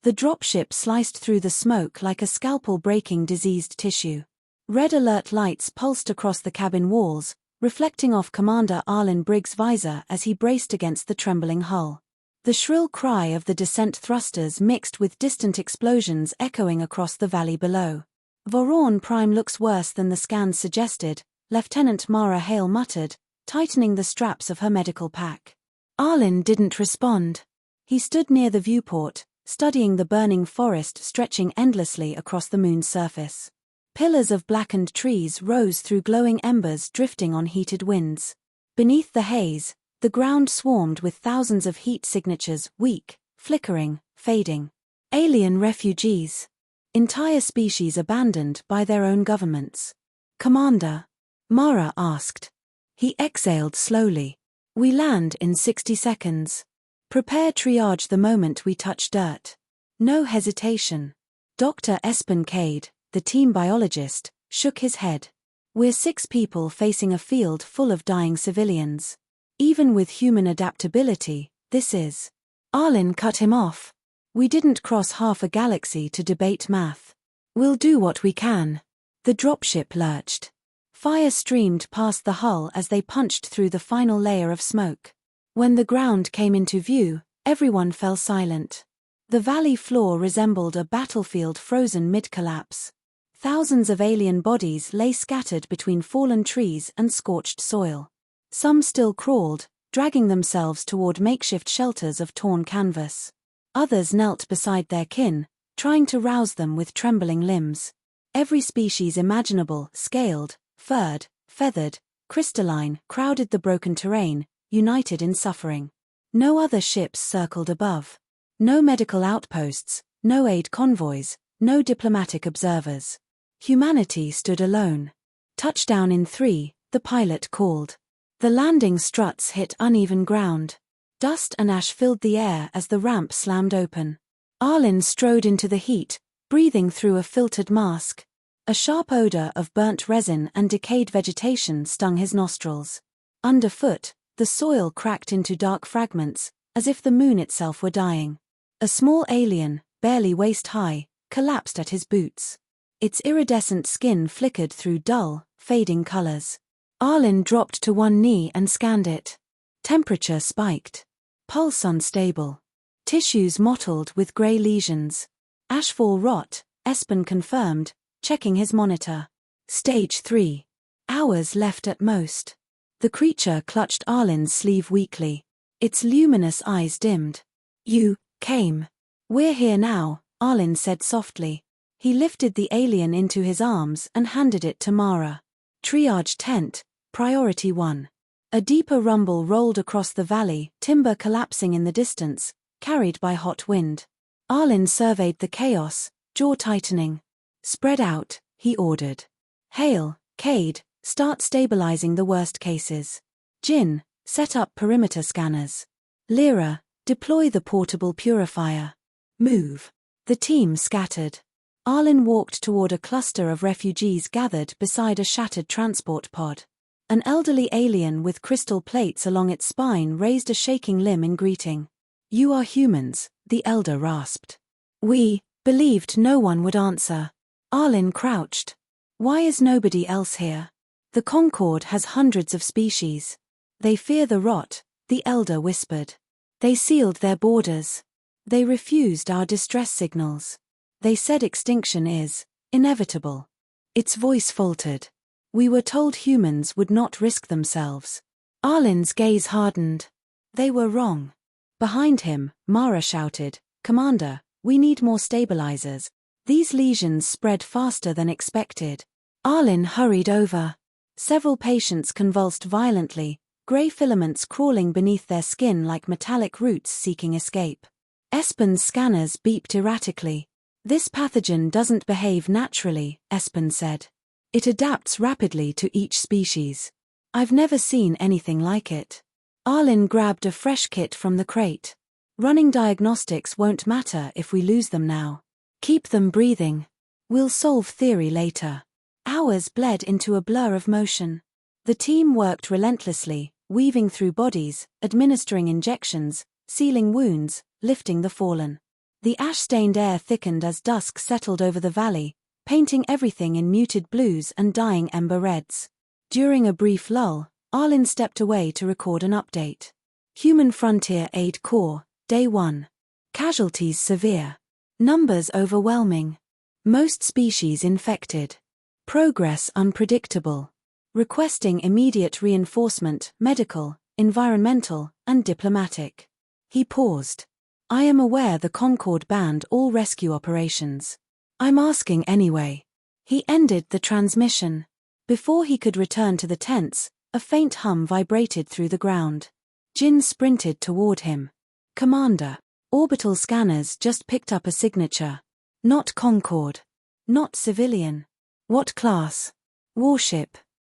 The dropship sliced through the smoke like a scalpel breaking diseased tissue. Red alert lights pulsed across the cabin walls, reflecting off Commander Arlen Briggs' visor as he braced against the trembling hull. The shrill cry of the descent thrusters mixed with distant explosions echoing across the valley below. "Voron Prime looks worse than the scans suggested," Lieutenant Mara Hale muttered, tightening the straps of her medical pack. Arlen didn't respond. He stood near the viewport, studying the burning forest stretching endlessly across the moon's surface. Pillars of blackened trees rose through glowing embers drifting on heated winds. Beneath the haze, the ground swarmed with thousands of heat signatures, weak, flickering, fading. Alien refugees. Entire species abandoned by their own governments. "Commander?" Mara asked. He exhaled slowly. "We land in 60 seconds. Prepare triage the moment we touch dirt." No hesitation. Dr. Espen Cade, the team biologist, shook his head. "We're 6 people facing a field full of dying civilians. Even with human adaptability, this is..." Arlen cut him off. "We didn't cross half a galaxy to debate math. We'll do what we can." The dropship lurched. Fire streamed past the hull as they punched through the final layer of smoke. When the ground came into view, everyone fell silent. The valley floor resembled a battlefield frozen mid-collapse. Thousands of alien bodies lay scattered between fallen trees and scorched soil. Some still crawled, dragging themselves toward makeshift shelters of torn canvas. Others knelt beside their kin, trying to rouse them with trembling limbs. Every species imaginable, scaled, furred, feathered, crystalline, crowded the broken terrain, united in suffering. No other ships circled above. No medical outposts, no aid convoys, no diplomatic observers. Humanity stood alone. "Touchdown in 3, the pilot called. The landing struts hit uneven ground. Dust and ash filled the air as the ramp slammed open. Arlen strode into the heat, breathing through a filtered mask. A sharp odor of burnt resin and decayed vegetation stung his nostrils. Underfoot, the soil cracked into dark fragments, as if the moon itself were dying. A small alien, barely waist-high, collapsed at his boots. Its iridescent skin flickered through dull, fading colors. Arlen dropped to one knee and scanned it. Temperature spiked. Pulse unstable. Tissues mottled with gray lesions. "Ashfall rot," Espen confirmed, checking his monitor. "Stage 3. Hours left at most." The creature clutched Arlen's sleeve weakly. Its luminous eyes dimmed. "You came." "We're here now," Arlen said softly. He lifted the alien into his arms and handed it to Mara. "Triage tent, priority 1." A deeper rumble rolled across the valley, timber collapsing in the distance, carried by hot wind. Arlen surveyed the chaos, jaw tightening. "Spread out," he ordered. "Hale, Cade, start stabilizing the worst cases. Jin, set up perimeter scanners. Lyra, deploy the portable purifier. Move." The team scattered. Arlen walked toward a cluster of refugees gathered beside a shattered transport pod. An elderly alien with crystal plates along its spine raised a shaking limb in greeting. "You are humans," the elder rasped. "We believed no one would answer." Arlen crouched. "Why is nobody else here?" "The Concord has hundreds of species. They fear the rot," the elder whispered. "They sealed their borders. They refused our distress signals. They said extinction is inevitable." Its voice faltered. "We were told humans would not risk themselves." Arlen's gaze hardened. They were wrong. Behind him, Mara shouted, "Commander, we need more stabilizers. These lesions spread faster than expected." Arlen hurried over. Several patients convulsed violently, gray filaments crawling beneath their skin like metallic roots seeking escape. Espen's scanners beeped erratically. "This pathogen doesn't behave naturally," Espen said. "It adapts rapidly to each species. I've never seen anything like it." Arlen grabbed a fresh kit from the crate. "Running diagnostics won't matter if we lose them now. Keep them breathing. We'll solve theory later." Hours bled into a blur of motion. The team worked relentlessly, weaving through bodies, administering injections, sealing wounds, lifting the fallen. The ash-stained air thickened as dusk settled over the valley, painting everything in muted blues and dying ember reds. During a brief lull, Arlen stepped away to record an update. Human Frontier Aid Corps, Day 1. Casualties severe. Numbers overwhelming. Most species infected. Progress unpredictable. Requesting immediate reinforcement, medical, environmental, and diplomatic. He paused. I am aware the Concord banned all rescue operations. I'm asking anyway. He ended the transmission. Before he could return to the tents, a faint hum vibrated through the ground. Jin sprinted toward him. Commander, orbital scanners just picked up a signature. Not Concord. Not civilian. What class? Warship.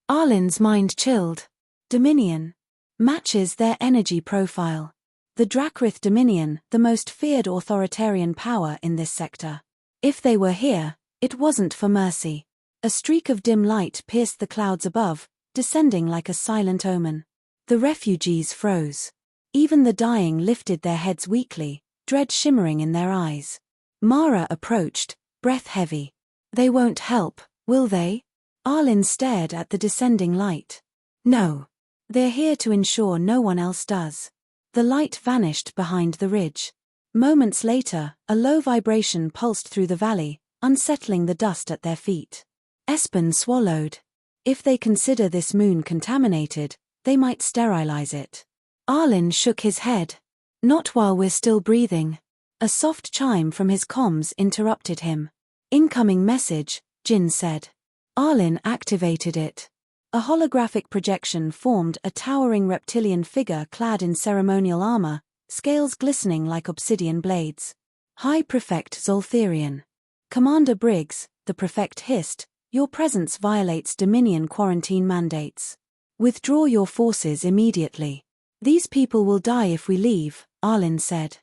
Arlen's mind chilled. Dominion. Matches their energy profile. The Drakrith Dominion, the most feared authoritarian power in this sector. If they were here, it wasn't for mercy. A streak of dim light pierced the clouds above, descending like a silent omen. The refugees froze. Even the dying lifted their heads weakly, dread shimmering in their eyes. Mara approached, breath heavy. They won't help, will they? Arlen stared at the descending light. No. They're here to ensure no one else does. The light vanished behind the ridge. Moments later, a low vibration pulsed through the valley, unsettling the dust at their feet. Espen swallowed. If they consider this moon contaminated, they might sterilize it. Arlen shook his head. Not while we're still breathing. A soft chime from his comms interrupted him. Incoming message, Jin said. Arlen activated it. A holographic projection formed a towering reptilian figure clad in ceremonial armor, scales glistening like obsidian blades. High Prefect Zoltherian. Commander Briggs, the Prefect hissed, your presence violates Dominion quarantine mandates. Withdraw your forces immediately. These people will die if we leave, Arlen said.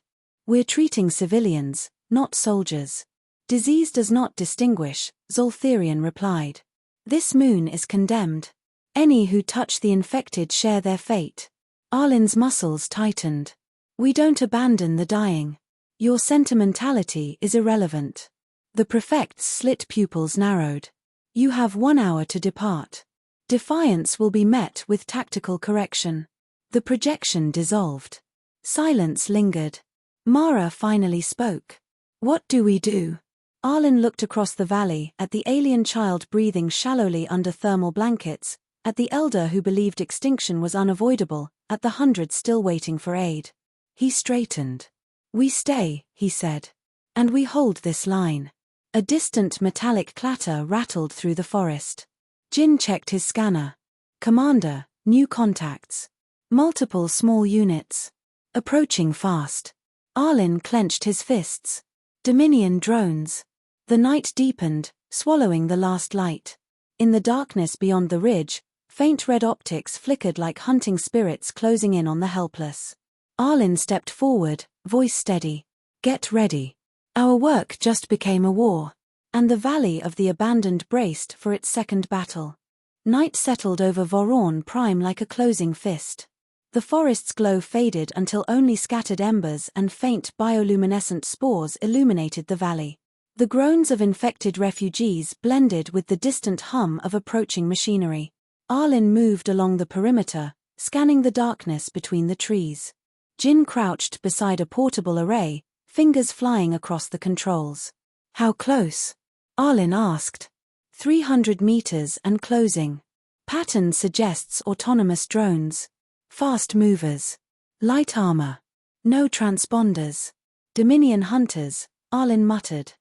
We're treating civilians, not soldiers. Disease does not distinguish, Zoltherian replied. This moon is condemned. Any who touch the infected share their fate. Arlen's muscles tightened. We don't abandon the dying. Your sentimentality is irrelevant. The Prefect's slit pupils narrowed. You have 1 hour to depart. Defiance will be met with tactical correction. The projection dissolved. Silence lingered. Mara finally spoke. What do we do? Arlen looked across the valley at the alien child breathing shallowly under thermal blankets, at the elder who believed extinction was unavoidable, at the hundreds still waiting for aid. He straightened. We stay, he said. And we hold this line. A distant metallic clatter rattled through the forest. Jin checked his scanner. Commander, new contacts. Multiple small units. Approaching fast. Arlen clenched his fists. Dominion drones. The night deepened, swallowing the last light. In the darkness beyond the ridge, faint red optics flickered like hunting spirits closing in on the helpless. Arlen stepped forward, voice steady. Get ready. Our work just became a war. And the valley of the abandoned braced for its second battle. Night settled over Voron Prime like a closing fist. The forest's glow faded until only scattered embers and faint bioluminescent spores illuminated the valley. The groans of infected refugees blended with the distant hum of approaching machinery. Arlen moved along the perimeter, scanning the darkness between the trees. Jin crouched beside a portable array, fingers flying across the controls. How close? Arlen asked. 300 meters and closing. Pattern suggests autonomous drones. Fast movers. Light armor. No transponders. Dominion hunters, Arlen muttered.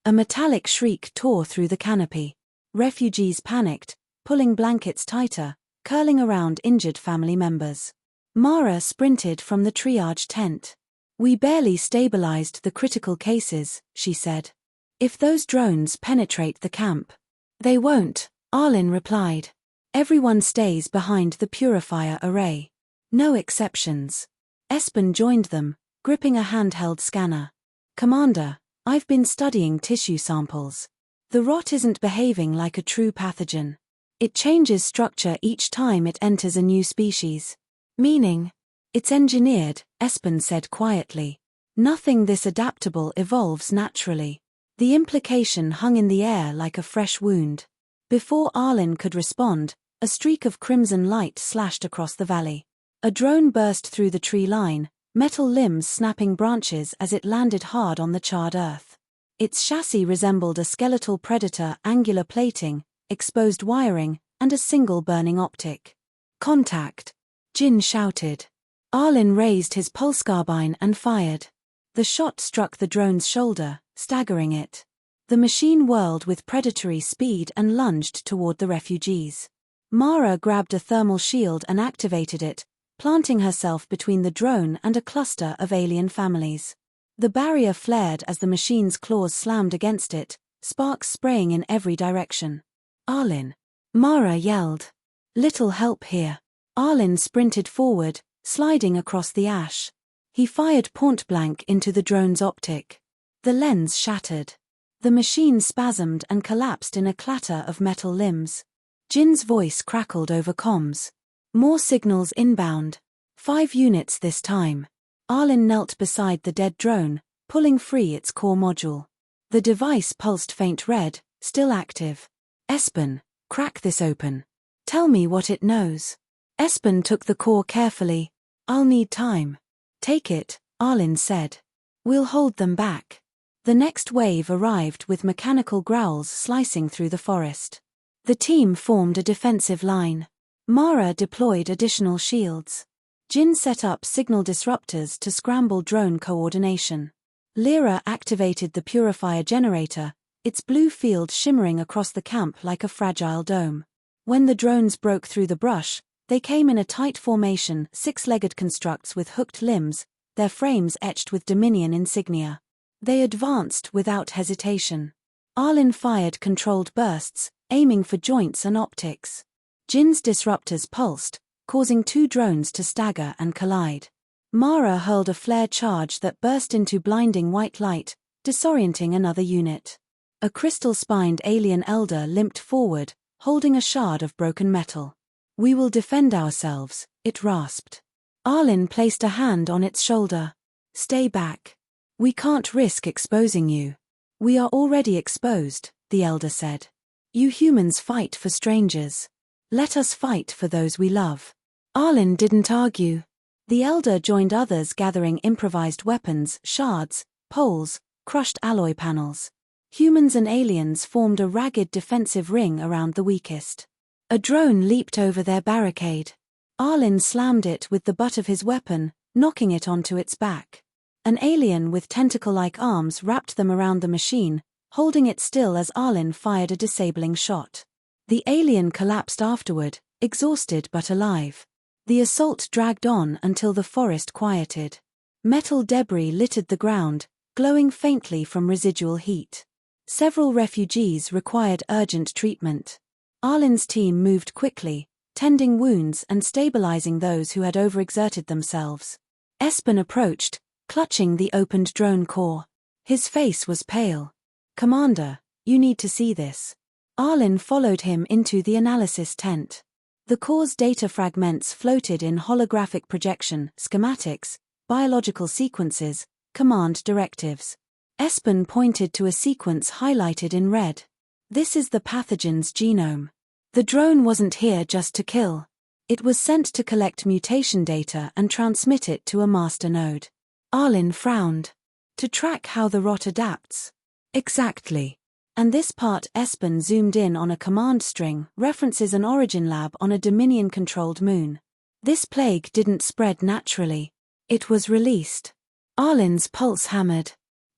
A metallic shriek tore through the canopy. Refugees panicked, pulling blankets tighter, curling around injured family members. Mara sprinted from the triage tent. We barely stabilized the critical cases, she said. If those drones penetrate the camp. They won't, Arlen replied. Everyone stays behind the purifier array. No exceptions. Espen joined them, gripping a handheld scanner. Commander, I've been studying tissue samples. The rot isn't behaving like a true pathogen. It changes structure each time it enters a new species. Meaning? It's engineered, Espen said quietly. Nothing this adaptable evolves naturally. The implication hung in the air like a fresh wound. Before Arlen could respond, a streak of crimson light slashed across the valley. A drone burst through the tree line, metal limbs snapping branches as it landed hard on the charred earth. Its chassis resembled a skeletal predator, angular plating, exposed wiring, and a single burning optic. "Contact!" Jin shouted. Arlen raised his pulse carbine and fired. The shot struck the drone's shoulder, staggering it. The machine whirled with predatory speed and lunged toward the refugees. Mara grabbed a thermal shield and activated it, planting herself between the drone and a cluster of alien families. The barrier flared as the machine's claws slammed against it, sparks spraying in every direction. "Arlen!" Mara yelled. "Little help here." Arlen sprinted forward, sliding across the ash. He fired point-blank into the drone's optic. The lens shattered. The machine spasmed and collapsed in a clatter of metal limbs. Jin's voice crackled over comms. "More signals inbound. 5 units this time." Arlen knelt beside the dead drone, pulling free its core module. The device pulsed faint red, still active. "Espen, crack this open. Tell me what it knows." Espen took the core carefully. "I'll need time." "Take it," Arlen said. "We'll hold them back." The next wave arrived with mechanical growls slicing through the forest. The team formed a defensive line. Mara deployed additional shields. Jin set up signal disruptors to scramble drone coordination. Lyra activated the purifier generator, its blue field shimmering across the camp like a fragile dome. When the drones broke through the brush, they came in a tight formation, 6-legged constructs with hooked limbs, their frames etched with Dominion insignia. They advanced without hesitation. Arlen fired controlled bursts, aiming for joints and optics. Jin's disruptors pulsed, causing 2 drones to stagger and collide. Mara hurled a flare charge that burst into blinding white light, disorienting another unit. A crystal-spined alien elder limped forward, holding a shard of broken metal. "We will defend ourselves," it rasped. Arlen placed a hand on its shoulder. "Stay back. We can't risk exposing you." "We are already exposed," the elder said. "You humans fight for strangers. Let us fight for those we love." Arlen didn't argue. The elder joined others gathering improvised weapons, shards, poles, crushed alloy panels. Humans and aliens formed a ragged defensive ring around the weakest. A drone leaped over their barricade. Arlen slammed it with the butt of his weapon, knocking it onto its back. An alien with tentacle-like arms wrapped them around the machine, holding it still as Arlen fired a disabling shot. The alien collapsed afterward, exhausted but alive. The assault dragged on until the forest quieted. Metal debris littered the ground, glowing faintly from residual heat. Several refugees required urgent treatment. Arlen's team moved quickly, tending wounds and stabilizing those who had overexerted themselves. Espen approached, clutching the opened drone core. His face was pale. "Commander, you need to see this." Arlen followed him into the analysis tent. The core's data fragments floated in holographic projection, schematics, biological sequences, command directives. Espen pointed to a sequence highlighted in red. "This is the pathogen's genome. The drone wasn't here just to kill. It was sent to collect mutation data and transmit it to a master node." Arlen frowned. "To track how the rot adapts." "Exactly." And this part Espen zoomed in on a command string, references an origin lab on a Dominion-controlled moon. This plague didn't spread naturally. It was released. Arlen's pulse hammered.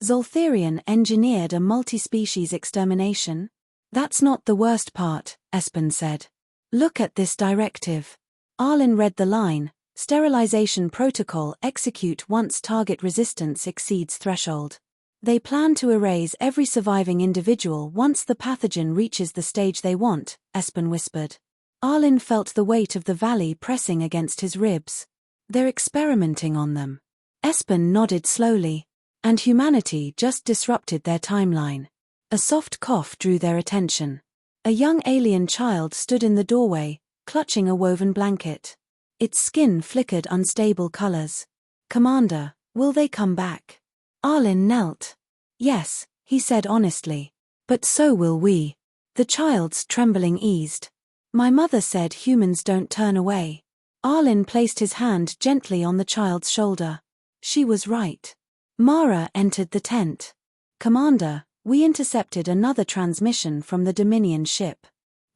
Zoltherian engineered a multi-species extermination? "That's not the worst part," Espen said. "Look at this directive." Arlen read the line, "Sterilization protocol execute once target resistance exceeds threshold." They plan to erase every surviving individual once the pathogen reaches the stage they want, Espen whispered. Arlen felt the weight of the valley pressing against his ribs. "They're experimenting on them." Espen nodded slowly. "And humanity just disrupted their timeline." A soft cough drew their attention. A young alien child stood in the doorway, clutching a woven blanket. Its skin flickered unstable colors. "Commander, will they come back?" Arlen knelt. Yes, he said honestly. But so will we. The child's trembling eased. My mother said humans don't turn away. Arlen placed his hand gently on the child's shoulder. She was right. Mara entered the tent. Commander, we intercepted another transmission from the Dominion ship.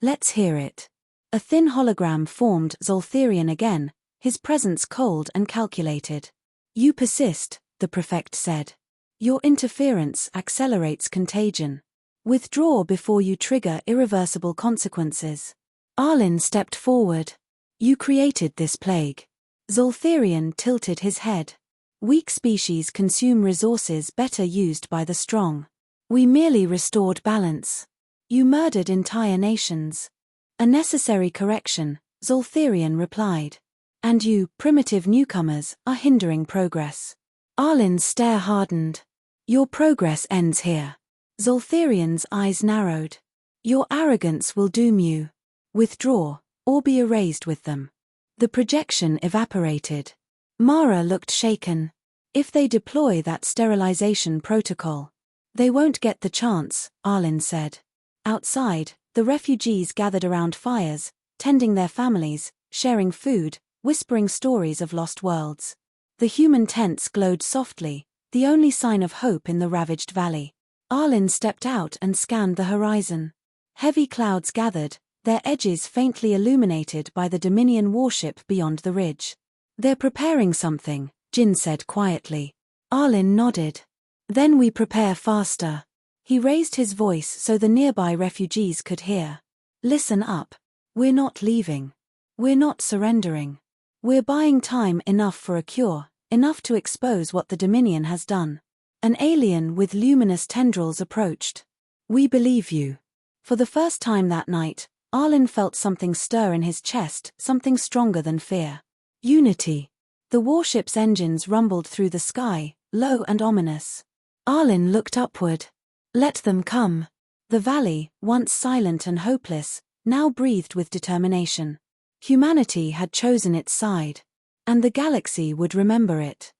Let's hear it. A thin hologram formed Zoltherian again, his presence cold and calculated. You persist, the prefect said. Your interference accelerates contagion. Withdraw before you trigger irreversible consequences. Arlen stepped forward. You created this plague. Zoltherian tilted his head. Weak species consume resources better used by the strong. We merely restored balance. You murdered entire nations. A necessary correction, Zoltherian replied. And you, primitive newcomers, are hindering progress. Arlen's stare hardened. Your progress ends here. Zoltherian's eyes narrowed. Your arrogance will doom you. Withdraw, or be erased with them. The projection evaporated. Mara looked shaken. If they deploy that sterilization protocol, they won't get the chance, Arlen said. Outside, the refugees gathered around fires, tending their families, sharing food, whispering stories of lost worlds. The human tents glowed softly, the only sign of hope in the ravaged valley. Arlen stepped out and scanned the horizon. Heavy clouds gathered, their edges faintly illuminated by the Dominion warship beyond the ridge. They're preparing something, Jin said quietly. Arlen nodded. Then we prepare faster. He raised his voice so the nearby refugees could hear. Listen up. We're not leaving. We're not surrendering. We're buying time enough for a cure, enough to expose what the Dominion has done. An alien with luminous tendrils approached. We believe you. For the first time that night, Arlen felt something stir in his chest, something stronger than fear. Unity. The warship's engines rumbled through the sky, low and ominous. Arlen looked upward. Let them come. The valley, once silent and hopeless, now breathed with determination. Humanity had chosen its side. And the galaxy would remember it.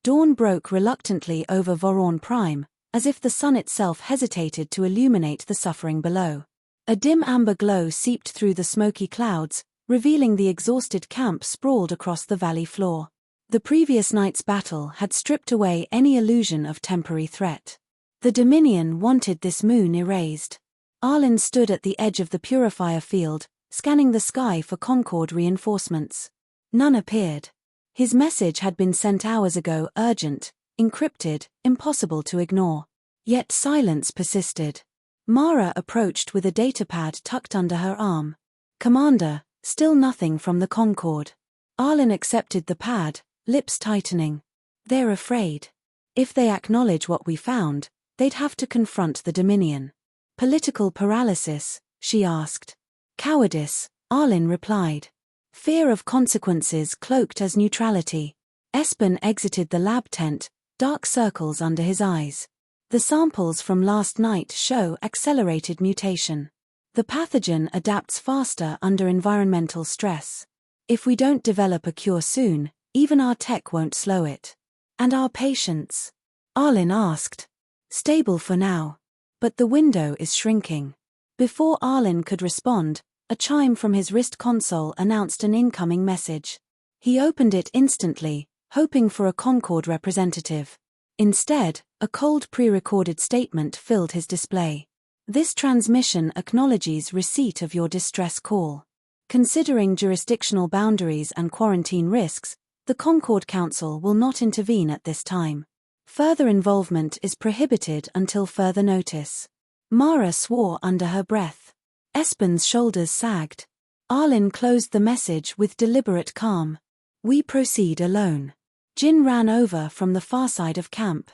Dawn broke reluctantly over Voron Prime, as if the sun itself hesitated to illuminate the suffering below. A dim amber glow seeped through the smoky clouds, revealing the exhausted camp sprawled across the valley floor. The previous night's battle had stripped away any illusion of temporary threat. The Dominion wanted this moon erased. Arlen stood at the edge of the purifier field, scanning the sky for Concord reinforcements. None appeared. His message had been sent hours ago, urgent, encrypted, impossible to ignore. Yet silence persisted. Mara approached with a datapad tucked under her arm. Commander, still nothing from the Concord. Arlen accepted the pad, lips tightening. They're afraid. If they acknowledge what we found, they'd have to confront the Dominion. Political paralysis, she asked. Cowardice, Arlen replied. Fear of consequences cloaked as neutrality. Espen exited the lab tent, dark circles under his eyes. The samples from last night show accelerated mutation. The pathogen adapts faster under environmental stress. If we don't develop a cure soon, even our tech won't slow it. And our patients? Arlen asked. Stable for now. But the window is shrinking. Before Arlen could respond, a chime from his wrist console announced an incoming message. He opened it instantly, hoping for a Concord representative. Instead, a cold pre-recorded statement filled his display. This transmission acknowledges receipt of your distress call. Considering jurisdictional boundaries and quarantine risks, the Concord Council will not intervene at this time. Further involvement is prohibited until further notice. Mara swore under her breath. Espen's shoulders sagged. Arlen closed the message with deliberate calm. We proceed alone. Jin ran over from the far side of camp.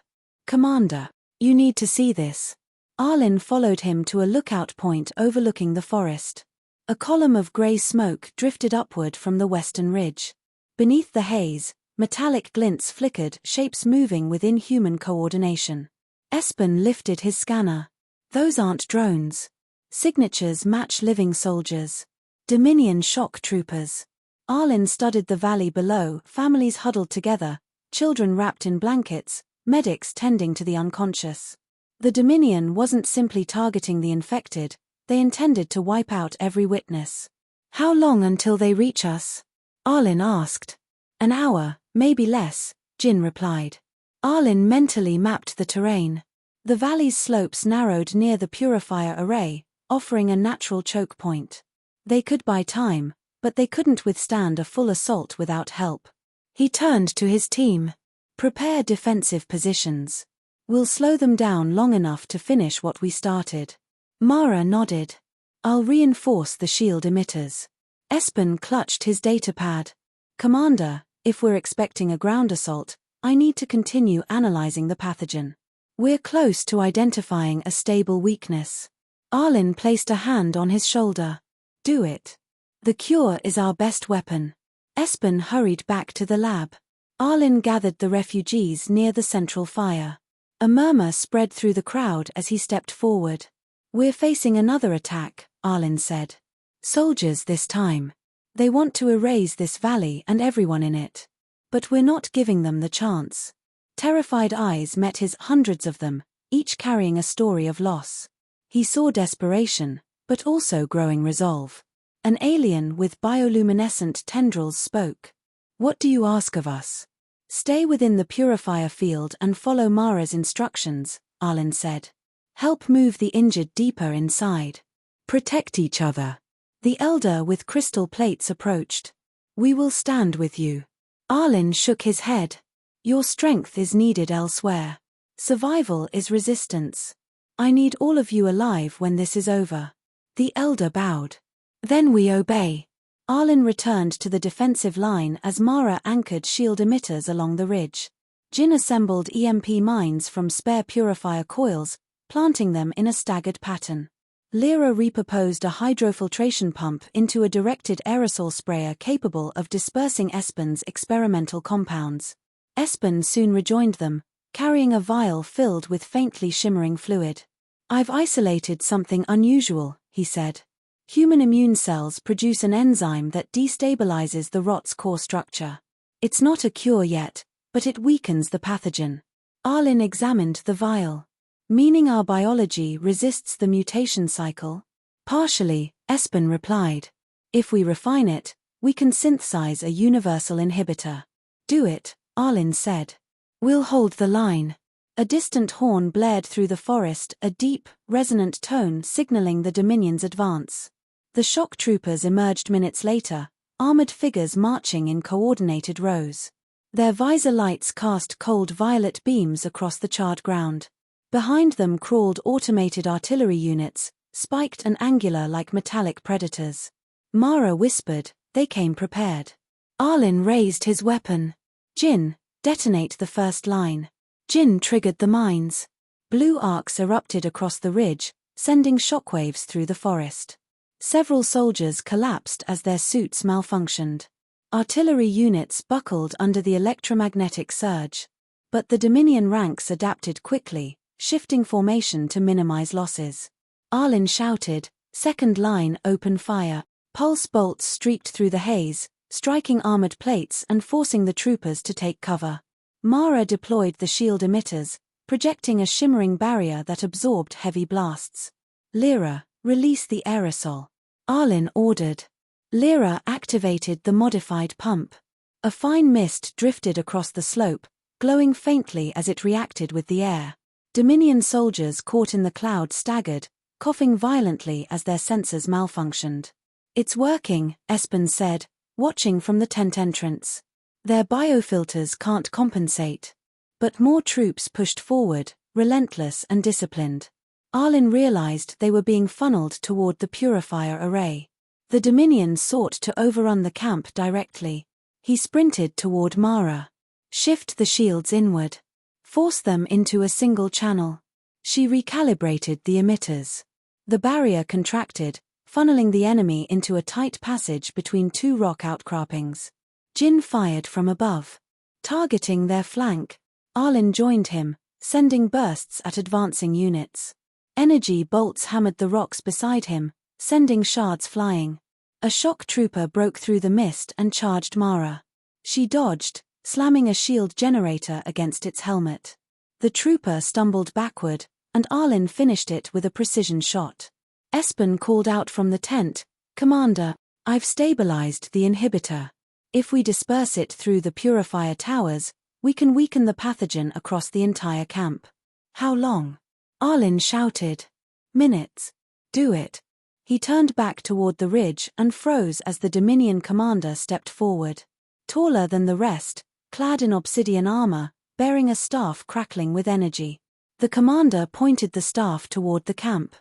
Commander, you need to see this. Arlen followed him to a lookout point overlooking the forest. A column of grey smoke drifted upward from the western ridge. Beneath the haze, metallic glints flickered, shapes moving with inhuman coordination. Espen lifted his scanner. Those aren't drones. Signatures match living soldiers. Dominion shock troopers. Arlen studied the valley below, families huddled together, children wrapped in blankets, medics tending to the unconscious. The Dominion wasn't simply targeting the infected, they intended to wipe out every witness. How long until they reach us? Arlen asked. An hour, maybe less, Jin replied. Arlen mentally mapped the terrain. The valley's slopes narrowed near the purifier array, offering a natural choke point. They could buy time, but they couldn't withstand a full assault without help. He turned to his team. Prepare defensive positions. We'll slow them down long enough to finish what we started. Mara nodded. I'll reinforce the shield emitters. Espen clutched his datapad. Commander, if we're expecting a ground assault, I need to continue analyzing the pathogen. We're close to identifying a stable weakness. Arlen placed a hand on his shoulder. Do it. The cure is our best weapon. Espen hurried back to the lab. Arlen gathered the refugees near the central fire. A murmur spread through the crowd as he stepped forward. We're facing another attack, Arlen said. Soldiers this time. They want to erase this valley and everyone in it. But we're not giving them the chance. Terrified eyes met his, hundreds of them, each carrying a story of loss. He saw desperation, but also growing resolve. An alien with bioluminescent tendrils spoke. What do you ask of us? Stay within the purifier field and follow Mara's instructions, Arlen said. Help move the injured deeper inside. Protect each other. The elder with crystal plates approached. We will stand with you. Arlen shook his head. Your strength is needed elsewhere. Survival is resistance. I need all of you alive when this is over. The elder bowed. Then we obey. Arlen returned to the defensive line as Mara anchored shield emitters along the ridge. Jin assembled EMP mines from spare purifier coils, planting them in a staggered pattern. Lyra reproposed a hydrofiltration pump into a directed aerosol sprayer capable of dispersing Espen's experimental compounds. Espen soon rejoined them, carrying a vial filled with faintly shimmering fluid. I've isolated something unusual, he said. Human immune cells produce an enzyme that destabilizes the rot's core structure. It's not a cure yet, but it weakens the pathogen. Arlen examined the vial. Meaning our biology resists the mutation cycle? Partially, Espen replied. If we refine it, we can synthesize a universal inhibitor. Do it, Arlen said. We'll hold the line. A distant horn blared through the forest, a deep, resonant tone signaling the Dominion's advance. The shock troopers emerged minutes later, armored figures marching in coordinated rows. Their visor lights cast cold violet beams across the charred ground. Behind them crawled automated artillery units, spiked and angular like metallic predators. Mara whispered, they came prepared. Arlen raised his weapon. Jin, detonate the first line. Jin triggered the mines. Blue arcs erupted across the ridge, sending shockwaves through the forest. Several soldiers collapsed as their suits malfunctioned. Artillery units buckled under the electromagnetic surge. But the Dominion ranks adapted quickly, shifting formation to minimize losses. Arlen shouted, second line open fire. Pulse bolts streaked through the haze, striking armored plates and forcing the troopers to take cover. Mara deployed the shield emitters, projecting a shimmering barrier that absorbed heavy blasts. Lyra, release the aerosol. Arlen ordered. Lyra activated the modified pump. A fine mist drifted across the slope, glowing faintly as it reacted with the air. Dominion soldiers caught in the cloud staggered, coughing violently as their sensors malfunctioned. It's working, Espen said, watching from the tent entrance. Their biofilters can't compensate. But more troops pushed forward, relentless and disciplined. Arlen realized they were being funneled toward the purifier array. The Dominion sought to overrun the camp directly. He sprinted toward Mara. Shift the shields inward. Force them into a single channel. She recalibrated the emitters. The barrier contracted, funneling the enemy into a tight passage between two rock outcroppings. Jin fired from above. Targeting their flank, Arlen joined him, sending bursts at advancing units. Energy bolts hammered the rocks beside him, sending shards flying. A shock trooper broke through the mist and charged Mara. She dodged, slamming a shield generator against its helmet. The trooper stumbled backward, and Arlen finished it with a precision shot. Espen called out from the tent, "Commander, I've stabilized the inhibitor. If we disperse it through the purifier towers, we can weaken the pathogen across the entire camp." "How long?" Arlen shouted. "Minutes. Do it." He turned back toward the ridge and froze as the Dominion commander stepped forward. Taller than the rest, clad in obsidian armor, bearing a staff crackling with energy. The commander pointed the staff toward the camp.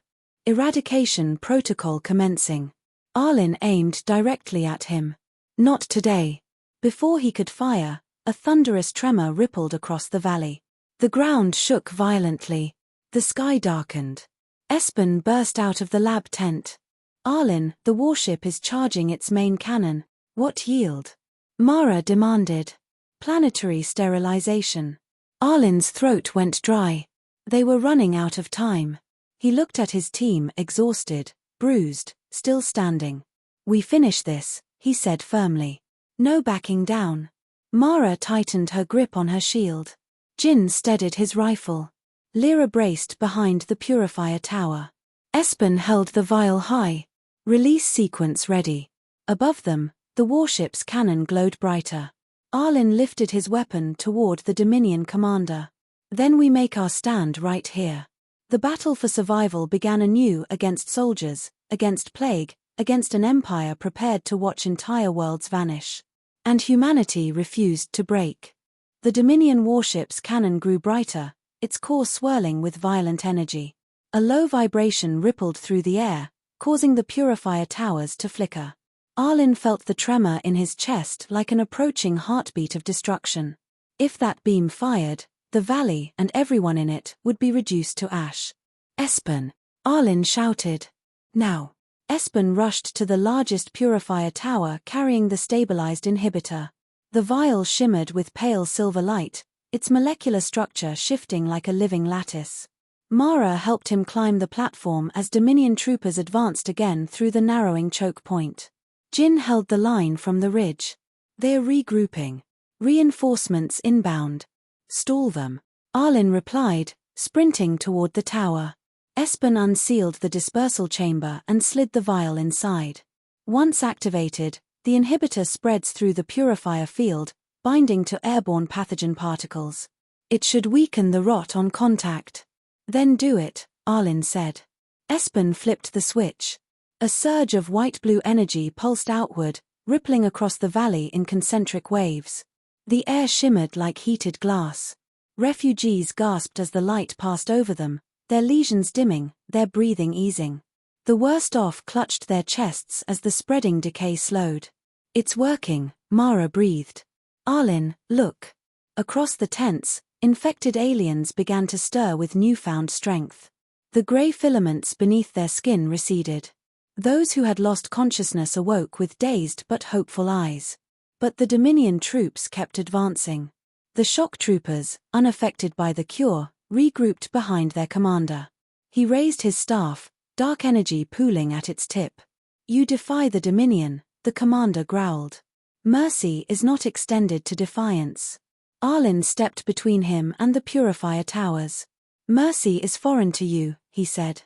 "Eradication protocol commencing." Arlen aimed directly at him. "Not today." Before he could fire, a thunderous tremor rippled across the valley. The ground shook violently. The sky darkened. Espen burst out of the lab tent. "Arlen, the warship is charging its main cannon. What yield?" Mara demanded. "Planetary sterilization." Arlen's throat went dry. They were running out of time. He looked at his team, exhausted, bruised, still standing. "We finish this," he said firmly. "No backing down." Mara tightened her grip on her shield. Jin steadied his rifle. Lyra braced behind the purifier tower. Espen held the vial high. Release sequence ready. Above them, the warship's cannon glowed brighter. Arlen lifted his weapon toward the Dominion commander. "Then we make our stand right here." The battle for survival began anew against soldiers, against plague, against an empire prepared to watch entire worlds vanish. And humanity refused to break. The Dominion warship's cannon grew brighter, its core swirling with violent energy. A low vibration rippled through the air, causing the purifier towers to flicker. Arlen felt the tremor in his chest like an approaching heartbeat of destruction. If that beam fired, the valley and everyone in it would be reduced to ash. "Espen!" Arlen shouted. "Now!" Espen rushed to the largest purifier tower carrying the stabilized inhibitor. The vial shimmered with pale silver light, its molecular structure shifting like a living lattice. Mara helped him climb the platform as Dominion troopers advanced again through the narrowing choke point. Jin held the line from the ridge. "They're regrouping. Reinforcements inbound. Stall them." Arlen replied, sprinting toward the tower. Espen unsealed the dispersal chamber and slid the vial inside. Once activated, the inhibitor spreads through the purifier field, binding to airborne pathogen particles. "It should weaken the rot on contact." "Then do it," Arlen said. Espen flipped the switch. A surge of white-blue energy pulsed outward, rippling across the valley in concentric waves. The air shimmered like heated glass. Refugees gasped as the light passed over them, their lesions dimming, their breathing easing. The worst off clutched their chests as the spreading decay slowed. "It's working," Mara breathed. "Arlen, look." Across the tents, infected aliens began to stir with newfound strength. The gray filaments beneath their skin receded. Those who had lost consciousness awoke with dazed but hopeful eyes. But the Dominion troops kept advancing. The shock troopers, unaffected by the cure, regrouped behind their commander. He raised his staff, dark energy pooling at its tip. "You defy the Dominion," the commander growled. "Mercy is not extended to defiance." Arlen stepped between him and the purifier towers. "Mercy is foreign to you," he said.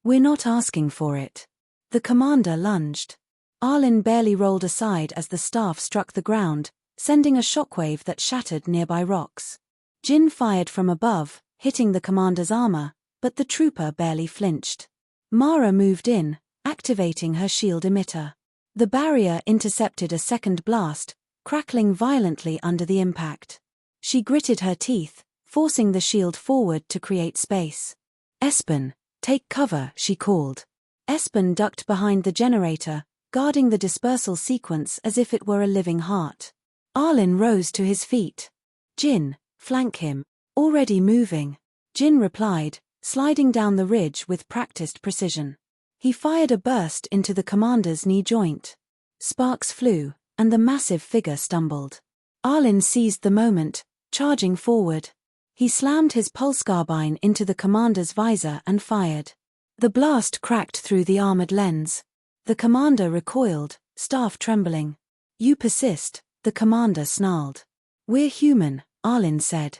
"We're not asking for it." The commander lunged. Arlen barely rolled aside as the staff struck the ground, sending a shockwave that shattered nearby rocks. Jin fired from above, hitting the commander's armor, but the trooper barely flinched. Mara moved in, activating her shield emitter. The barrier intercepted a second blast, crackling violently under the impact. She gritted her teeth, forcing the shield forward to create space. "Espen, take cover," she called. Espen ducked behind the generator, guarding the dispersal sequence as if it were a living heart. Arlen rose to his feet. "Jin, flank him." "Already moving." Jin replied, sliding down the ridge with practiced precision. He fired a burst into the commander's knee joint. Sparks flew, and the massive figure stumbled. Arlen seized the moment, charging forward. He slammed his pulse carbine into the commander's visor and fired. The blast cracked through the armored lens. The commander recoiled, staff trembling. "You persist," the commander snarled. "We're human," Arlen said.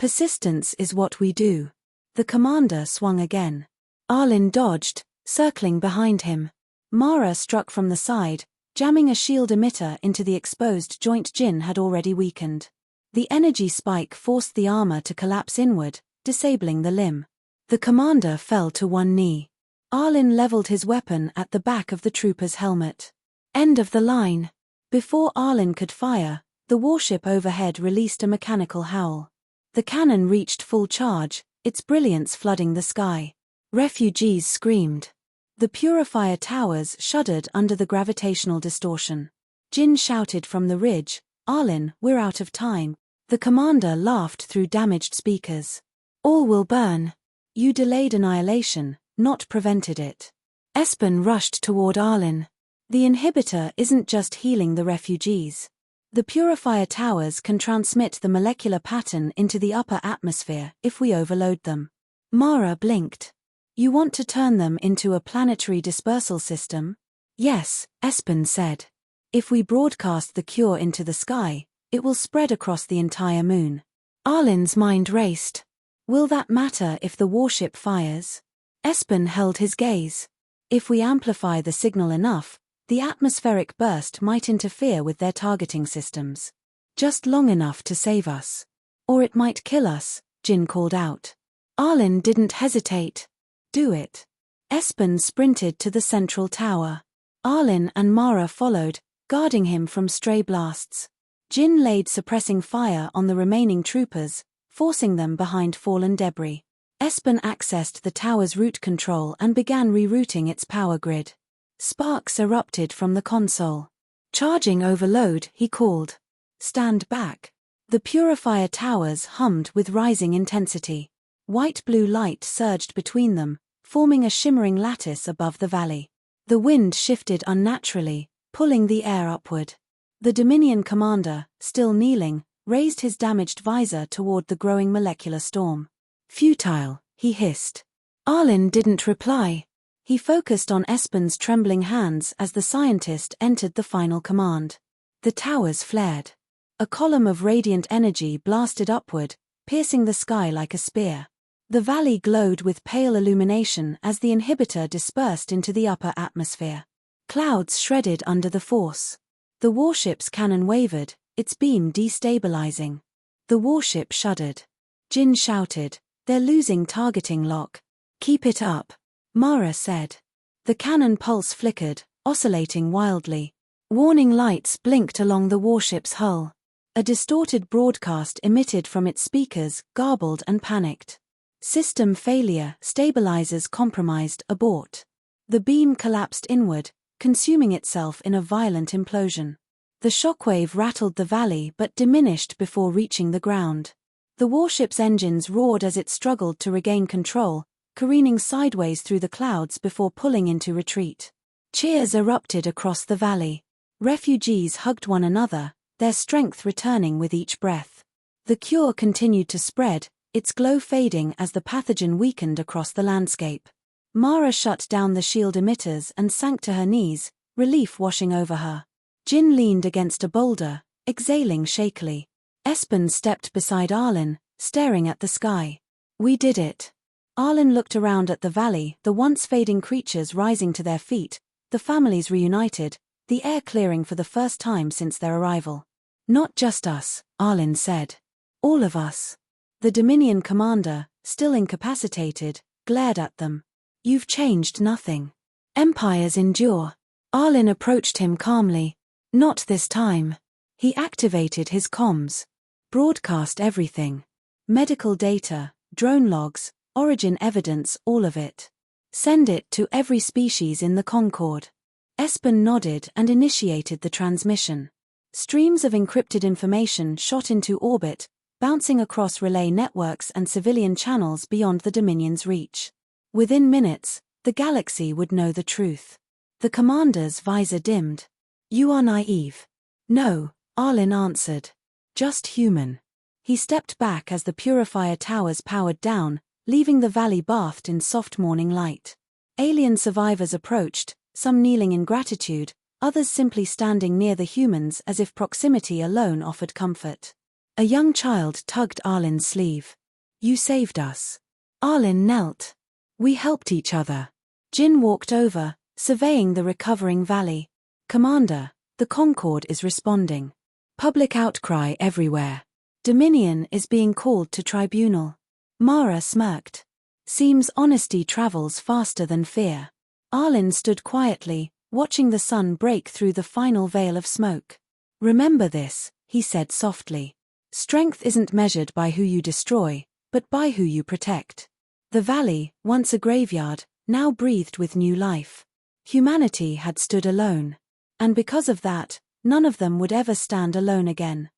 Persistence is what we do. The commander swung again. Arlen dodged, circling behind him. Mara struck from the side, jamming a shield emitter into the exposed joint Jin had already weakened. The energy spike forced the armor to collapse inward, disabling the limb. The commander fell to one knee. Arlen leveled his weapon at the back of the trooper's helmet. End of the line. Before Arlen could fire, the warship overhead released a mechanical howl. The cannon reached full charge, its brilliance flooding the sky. Refugees screamed. The purifier towers shuddered under the gravitational distortion. Jin shouted from the ridge, "Arlen, we're out of time." The commander laughed through damaged speakers. "All will burn. You delayed annihilation, not prevented it." Espen rushed toward Arlen. "The inhibitor isn't just healing the refugees. The purifier towers can transmit the molecular pattern into the upper atmosphere if we overload them." Mara blinked. "You want to turn them into a planetary dispersal system?" "Yes," Espen said. "If we broadcast the cure into the sky, it will spread across the entire moon." Arlen's mind raced. "Will that matter if the warship fires?" Espen held his gaze. "If we amplify the signal enough, the atmospheric burst might interfere with their targeting systems. Just long enough to save us. Or it might kill us," Jin called out. Arlen didn't hesitate. "Do it." Espen sprinted to the central tower. Arlen and Mara followed, guarding him from stray blasts. Jin laid suppressing fire on the remaining troopers, forcing them behind fallen debris. Espen accessed the tower's route control and began rerouting its power grid. Sparks erupted from the console. "Charging overload," he called. "Stand back." The purifier towers hummed with rising intensity. White-blue light surged between them, forming a shimmering lattice above the valley. The wind shifted unnaturally, pulling the air upward. The Dominion commander, still kneeling, raised his damaged visor toward the growing molecular storm. "Futile," he hissed. Arlen didn't reply. He focused on Espen's trembling hands as the scientist entered the final command. The towers flared. A column of radiant energy blasted upward, piercing the sky like a spear. The valley glowed with pale illumination as the inhibitor dispersed into the upper atmosphere. Clouds shredded under the force. The warship's cannon wavered, its beam destabilizing. The warship shuddered. Jin shouted, "They're losing targeting lock." "Keep it up," Mara said. The cannon pulse flickered, oscillating wildly. Warning lights blinked along the warship's hull. A distorted broadcast emitted from its speakers, garbled and panicked. "System failure, stabilizers compromised, abort." The beam collapsed inward, consuming itself in a violent implosion. The shockwave rattled the valley but diminished before reaching the ground. The warship's engines roared as it struggled to regain control, careening sideways through the clouds before pulling into retreat. Cheers erupted across the valley. Refugees hugged one another, their strength returning with each breath. The cure continued to spread, its glow fading as the pathogen weakened across the landscape. Mara shut down the shield emitters and sank to her knees, relief washing over her. Jin leaned against a boulder, exhaling shakily. Espen stepped beside Arlen, staring at the sky. "We did it." Arlen looked around at the valley, the once fading creatures rising to their feet, the families reunited, the air clearing for the first time since their arrival. "Not just us," Arlen said. "All of us." The Dominion commander, still incapacitated, glared at them. "You've changed nothing. Empires endure." Arlen approached him calmly. "Not this time." He activated his comms. "Broadcast everything. Medical data, drone logs, origin evidence, all of it. Send it to every species in the Concorde." Espen nodded and initiated the transmission. Streams of encrypted information shot into orbit, bouncing across relay networks and civilian channels beyond the Dominion's reach. Within minutes, the galaxy would know the truth. The commander's visor dimmed. "You are naive." "No," Arlen answered. "Just human." He stepped back as the purifier towers powered down, leaving the valley bathed in soft morning light. Alien survivors approached, some kneeling in gratitude, others simply standing near the humans as if proximity alone offered comfort. A young child tugged Arlen's sleeve. You saved us. Arlen knelt. We helped each other. Jin walked over, surveying the recovering valley. Commander, the Concorde is responding. Public outcry everywhere. Dominion is being called to tribunal. Mara smirked. Seems honesty travels faster than fear. Arlen stood quietly, watching the sun break through the final veil of smoke. Remember this, he said softly. Strength isn't measured by who you destroy, but by who you protect. The valley, once a graveyard, now breathed with new life. Humanity had stood alone. And because of that, none of them would ever stand alone again.